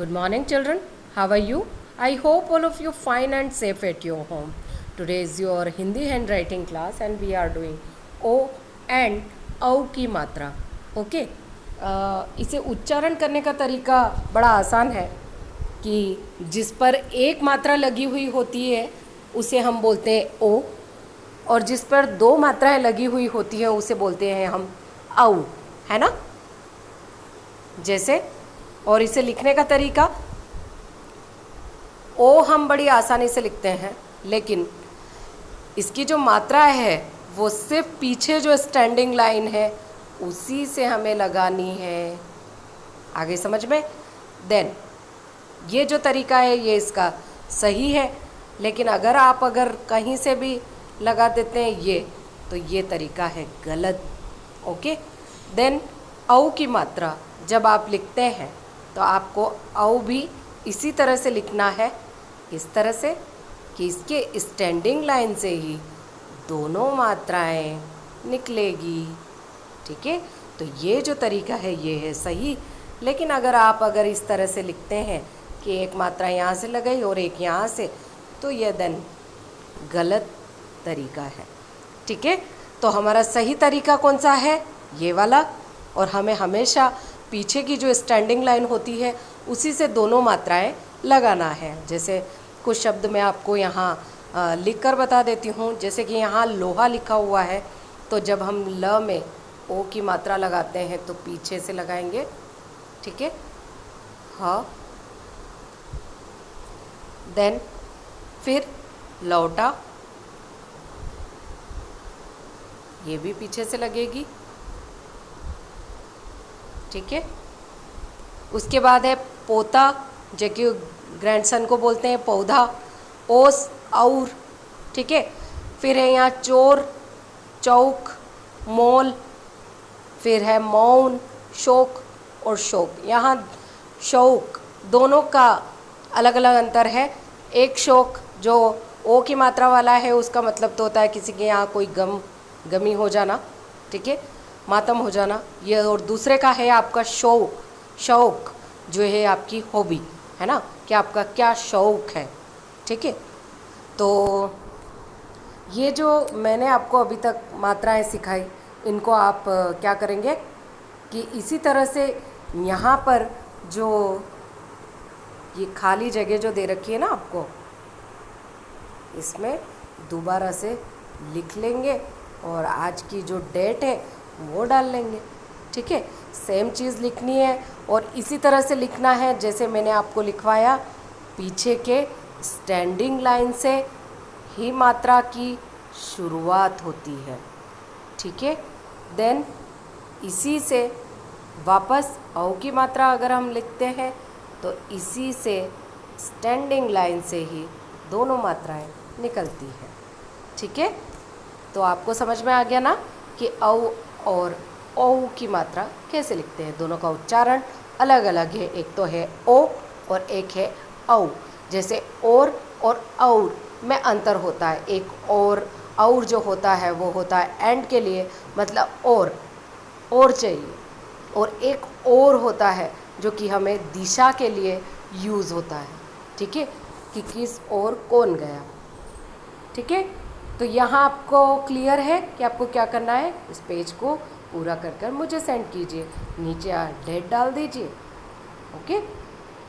Good morning, children. How are you? I hope all of you fine and safe at your home. Today is your Hindi handwriting class and we are doing O and औ की मात्रा. Okay इसे उच्चारण करने का तरीका बड़ा आसान है कि जिस पर एक मात्रा लगी हुई होती है उसे हम बोलते हैं ओ, और जिस पर दो मात्राएं लगी हुई होती हैं उसे बोलते हैं हम औ, है ना. जैसे, और इसे लिखने का तरीका, ओ हम बड़ी आसानी से लिखते हैं, लेकिन इसकी जो मात्रा है वो सिर्फ पीछे जो स्टैंडिंग लाइन है उसी से हमें लगानी है. आगे समझ में. देन ये जो तरीका है ये इसका सही है, लेकिन अगर कहीं से भी लगा देते हैं ये, तो ये तरीका है गलत. ओके. देन औ की मात्रा जब आप लिखते हैं तो आपको औ भी इसी तरह से लिखना है, इस तरह से कि इसके स्टैंडिंग लाइन से ही दोनों मात्राएं निकलेगी. ठीक है. तो ये जो तरीका है ये है सही, लेकिन अगर इस तरह से लिखते हैं कि एक मात्रा यहाँ से लगाई और एक यहाँ से, तो ये देन गलत तरीका है. ठीक है. तो हमारा सही तरीका कौन सा है? ये वाला. और हमें हमेशा पीछे की जो स्टैंडिंग लाइन होती है उसी से दोनों मात्राएं लगाना है. जैसे कुछ शब्द मैं आपको यहाँ लिख कर बता देती हूँ. जैसे कि यहाँ लोहा लिखा हुआ है, तो जब हम ल में ओ की मात्रा लगाते हैं तो पीछे से लगाएंगे. ठीक है. हाँ. देन फिर लौटा, ये भी पीछे से लगेगी. ठीक है. उसके बाद है पोता, जो कि ग्रैंडसन को बोलते हैं पौधा. ओस, और. ठीक है. फिर है यहाँ चोर, चौक, मोल. फिर है मौन, शोक और शोक. यहाँ शौक दोनों का अलग अलग अंतर है. एक शोक जो ओ की मात्रा वाला है उसका मतलब तो होता है किसी के यहाँ कोई गमी हो जाना. ठीक है. मातम हो जाना ये. और दूसरे का है आपका शौक जो है आपकी हॉबी, है ना, कि आपका क्या शौक है. ठीक है. तो ये जो मैंने आपको अभी तक मात्राएं सिखाई, इनको आप क्या करेंगे कि इसी तरह से यहाँ पर जो ये खाली जगह जो दे रखी है ना आपको, इसमें दोबारा से लिख लेंगे और आज की जो डेट है वो डाल लेंगे. ठीक है. सेम चीज़ लिखनी है और इसी तरह से लिखना है जैसे मैंने आपको लिखवाया. पीछे के स्टैंडिंग लाइन से ही मात्रा की शुरुआत होती है. ठीक है. देन इसी से वापस औ की मात्रा अगर हम लिखते हैं तो इसी से स्टैंडिंग लाइन से ही दोनों मात्राएं निकलती हैं. ठीक है. तो आपको समझ में आ गया ना कि औ और ओ की मात्रा कैसे लिखते हैं. दोनों का उच्चारण अलग अलग है. एक तो है ओ और एक है औ. जैसे और में अंतर होता है. एक और जो होता है वो होता है एंड के लिए, मतलब और चाहिए. और एक और होता है जो कि हमें दिशा के लिए यूज़ होता है. ठीक है. कि किस और कौन गया. ठीक है. तो यहाँ आपको क्लियर है कि आपको क्या करना है. इस पेज को पूरा कर मुझे सेंड कीजिए. नीचे डेट डाल दीजिए. ओके.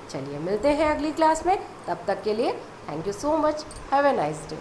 चलिए मिलते हैं अगली क्लास में. तब तक के लिए thank you so much. Have a nice day.